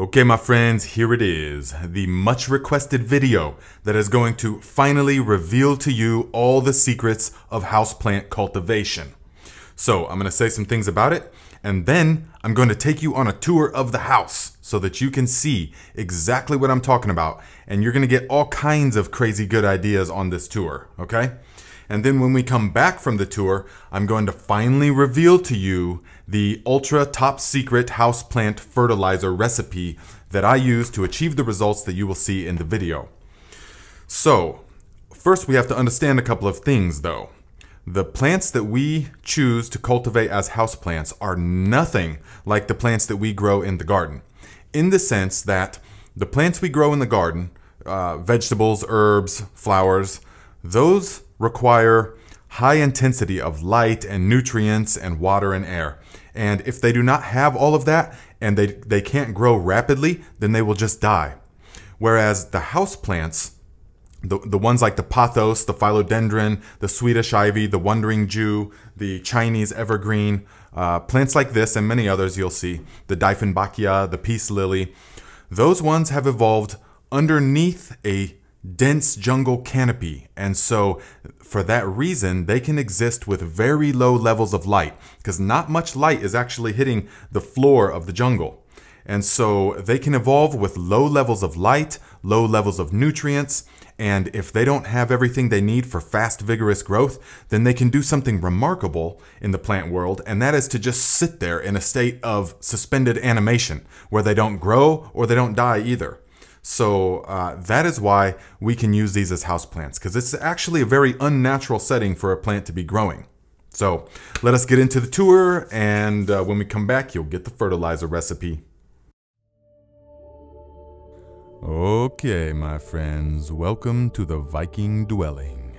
Okay, my friends, here it is, the much requested video that is going to finally reveal to you all the secrets of houseplant cultivation. So I'm going to say some things about it, and then I'm going to take you on a tour of the house so that you can see exactly what I'm talking about, and you're going to get all kinds of crazy good ideas on this tour, okay? And then when we come back from the tour, I'm going to finally reveal to you the ultra top secret houseplant fertilizer recipe that I use to achieve the results that you will see in the video. So, first we have to understand a couple of things though. The plants that we choose to cultivate as houseplants are nothing like the plants that we grow in the garden. In the sense that the plants we grow in the garden, vegetables, herbs, flowers, those require high intensity of light and nutrients and water and air. And if they do not have all of that and they can't grow rapidly, then they will just die. Whereas the house plants, the ones like the pothos, the philodendron, the Swedish ivy, the wandering Jew, the Chinese evergreen, plants like this and many others you'll see, the Dieffenbachia, the peace lily, those ones have evolved underneath a dense jungle canopy, and so for that reason they can exist with very low levels of light because not much light is actually hitting the floor of the jungle, and so they can evolve with low levels of light, low levels of nutrients, and if they don't have everything they need for fast vigorous growth, then they can do something remarkable in the plant world, and that is to just sit there in a state of suspended animation where they don't grow or they don't die either. So that is why we can use these as houseplants, because it's actually a very unnatural setting for a plant to be growing. So let us get into the tour, and when we come back, you'll get the fertilizer recipe. Okay, my friends, welcome to the Viking Dwelling.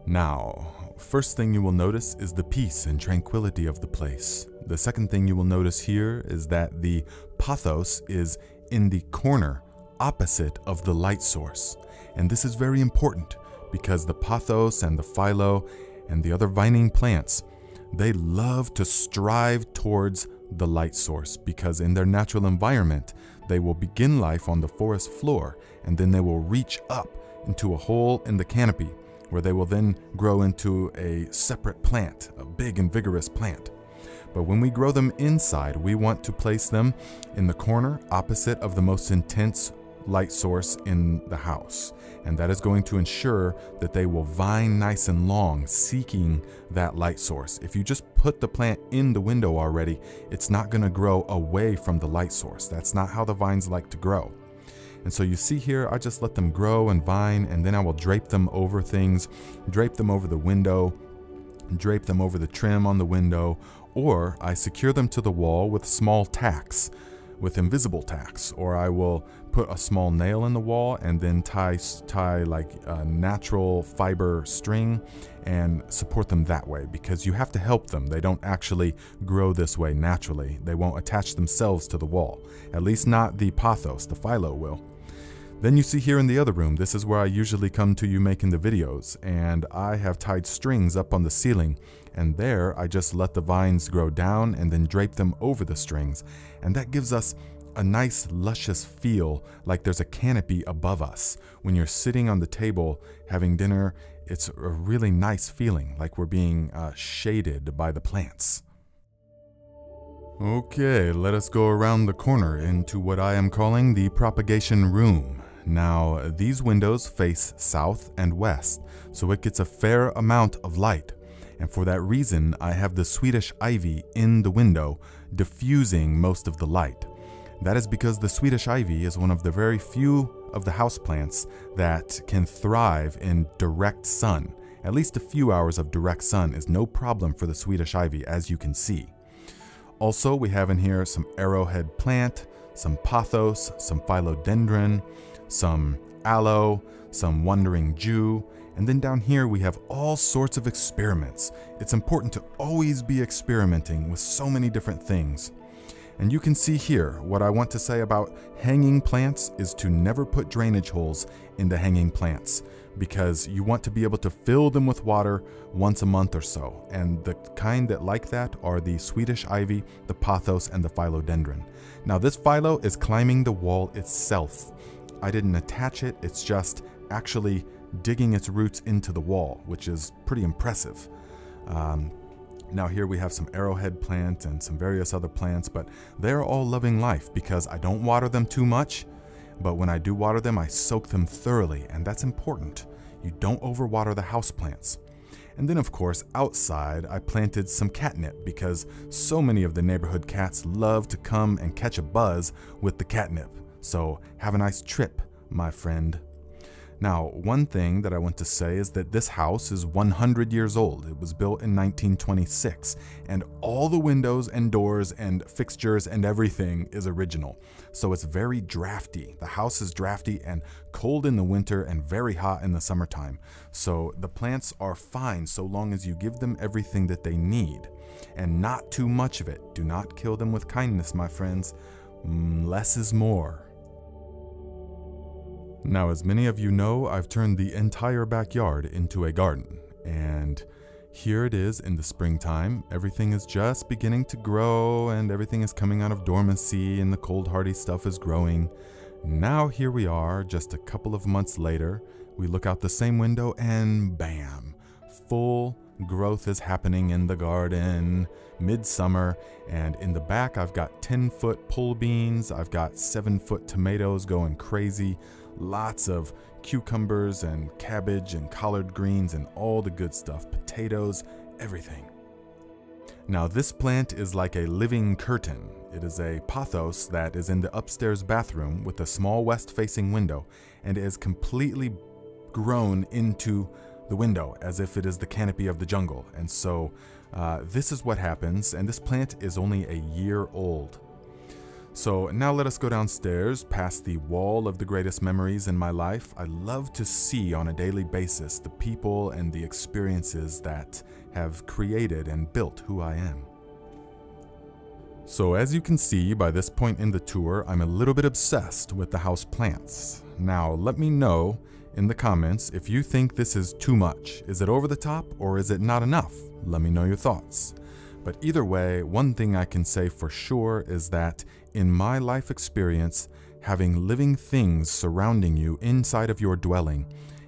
Now, first thing you will notice is the peace and tranquility of the place. The second thing you will notice here is that the pothos is in the corner opposite of the light source, and this is very important because the pothos and the philo and the other vining plants, they love to strive towards the light source because in their natural environment they will begin life on the forest floor and then they will reach up into a hole in the canopy where they will then grow into a separate plant, a big and vigorous plant. But when we grow them inside, we want to place them in the corner opposite of the most intense light source in the house, and that is going to ensure that they will vine nice and long seeking that light source. If you just put the plant in the window already, it's not going to grow away from the light source. That's not how the vines like to grow. And so you see here, I just let them grow and vine, and then I will drape them over things, drape them over the window, drape them over the trim on the window, or I secure them to the wall with small tacks, with invisible tacks, or I will put a small nail in the wall and then tie like a natural fiber string and support them that way, because you have to help them. They don't actually grow this way naturally. They won't attach themselves to the wall, at least not the pothos. The philo will. Then you see here in the other room, this is where I usually come to you making the videos, and I have tied strings up on the ceiling, and there I just let the vines grow down and then drape them over the strings, and that gives us a nice luscious feel like there's a canopy above us. When you're sitting on the table having dinner, it's a really nice feeling, like we're being shaded by the plants. Okay, let us go around the corner into what I am calling the propagation room. Now, these windows face south and west, so it gets a fair amount of light. And for that reason, I have the Swedish ivy in the window, diffusing most of the light. That is because the Swedish ivy is one of the very few of the houseplants that can thrive in direct sun. At least a few hours of direct sun is no problem for the Swedish ivy, as you can see. Also, we have in here some arrowhead plant, some pothos, some philodendron, some aloe, some wandering Jew, and then down here we have all sorts of experiments. It's important to always be experimenting with so many different things. And you can see here, what I want to say about hanging plants is to never put drainage holes into hanging plants, because you want to be able to fill them with water once a month or so. And the kind that like that are the Swedish ivy, the pothos, and the philodendron. Now this philo is climbing the wall itself. I didn't attach it, it's just actually digging its roots into the wall, which is pretty impressive. Now here we have some arrowhead plant and some various other plants, but they're all loving life because I don't water them too much. But when I do water them, I soak them thoroughly, and that's important. You don't overwater the houseplants. And then of course, outside, I planted some catnip because so many of the neighborhood cats love to come and catch a buzz with the catnip. So have a nice trip, my friend. Now, one thing that I want to say is that this house is 100 years old. It was built in 1926, and all the windows and doors and fixtures and everything is original. So it's very drafty. The house is drafty and cold in the winter and very hot in the summertime. So the plants are fine so long as you give them everything that they need, and not too much of it. Do not kill them with kindness, my friends. Less is more. Now, as many of you know, I've turned the entire backyard into a garden, and here it is in the springtime. Everything is just beginning to grow, and everything is coming out of dormancy, and the cold hardy stuff is growing. Now here we are, just a couple of months later. We look out the same window, and bam! Full growth is happening in the garden, midsummer, and in the back I've got 10-foot pole beans, I've got 7-foot tomatoes going crazy, lots of cucumbers and cabbage and collard greens and all the good stuff, potatoes, everything. Now this plant is like a living curtain. It is a pothos that is in the upstairs bathroom with a small west-facing window, and it is completely grown into the window as if it is the canopy of the jungle. And so this is what happens, and this plant is only a year old. So now let us go downstairs past the wall of the greatest memories in my life. I love to see on a daily basis the people and the experiences that have created and built who I am. So as you can see by this point in the tour, I'm a little bit obsessed with the house plants. Now let me know in the comments if you think this is too much. Is it over the top or is it not enough? Let me know your thoughts. But either way, one thing I can say for sure is that in my life experience, having living things surrounding you inside of your dwelling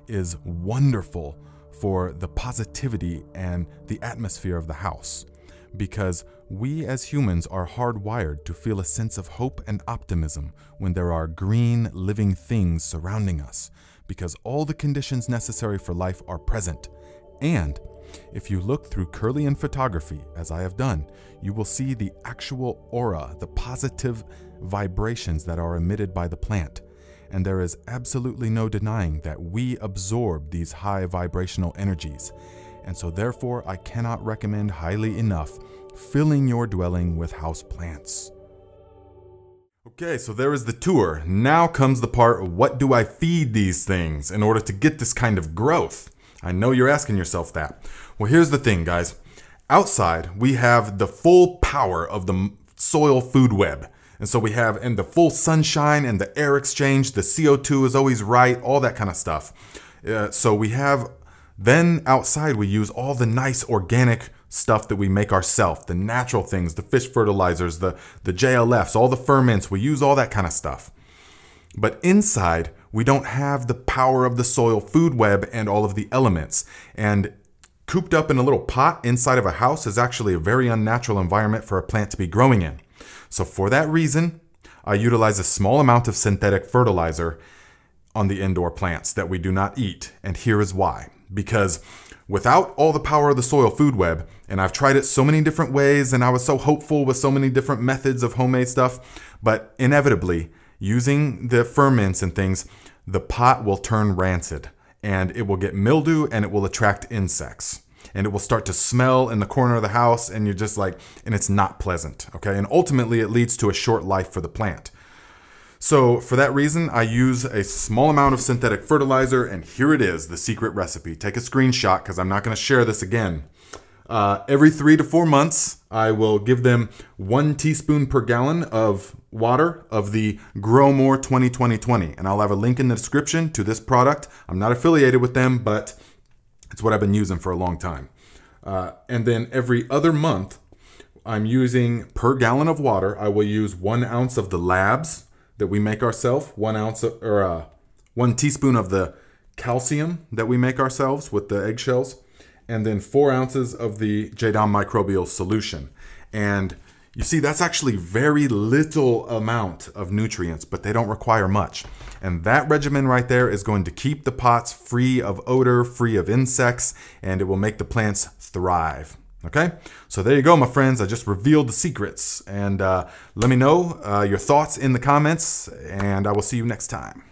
is wonderful for the positivity and the atmosphere of the house. Because we as humans are hardwired to feel a sense of hope and optimism when there are green living things surrounding us, because all the conditions necessary for life are present. And if you look through Kirlian photography, as I have done, you will see the actual aura, the positive vibrations that are emitted by the plant. And there is absolutely no denying that we absorb these high vibrational energies. And so therefore, I cannot recommend highly enough filling your dwelling with house plants. Okay, so there is the tour. Now comes the part, what do I feed these things in order to get this kind of growth? I know you're asking yourself that. Well, here's the thing, guys. Outside, we have the full power of the soil food web. And so we have in the full sunshine and the air exchange, the CO2 is always right, all that kind of stuff. So we have, then outside we use all the nice organic stuff that we make ourselves, the natural things, the fish fertilizers, the JLFs, all the ferments, we use all that kind of stuff. But inside, we don't have the power of the soil food web and all of the elements. And cooped up in a little pot inside of a house is actually a very unnatural environment for a plant to be growing in. So for that reason, I utilize a small amount of synthetic fertilizer on the indoor plants that we do not eat. And here is why. Because without all the power of the soil food web, and I've tried it so many different ways, and I was so hopeful with so many different methods of homemade stuff, but inevitably, using the ferments and things, the pot will turn rancid and it will get mildew and it will attract insects and it will start to smell in the corner of the house and you're just like, and it's not pleasant, okay? And ultimately it leads to a short life for the plant. So for that reason, I use a small amount of synthetic fertilizer, and here it is, the secret recipe. Take a screenshot because I'm not going to share this again. Every 3 to 4 months, I will give them 1 teaspoon per gallon of water of the Grow More 20-20-20. And I'll have a link in the description to this product. I'm not affiliated with them, but it's what I've been using for a long time. And then every other month, I'm using per gallon of water, I will use 1 ounce of the labs that we make ourselves, 1 teaspoon of the calcium that we make ourselves with the eggshells, and then 4 ounces of the Jadon microbial solution. And you see, that's actually very little amount of nutrients, but they don't require much. And that regimen right there is going to keep the pots free of odor, free of insects, and it will make the plants thrive. Okay, so there you go, my friends. I just revealed the secrets, and let me know your thoughts in the comments, and I will see you next time.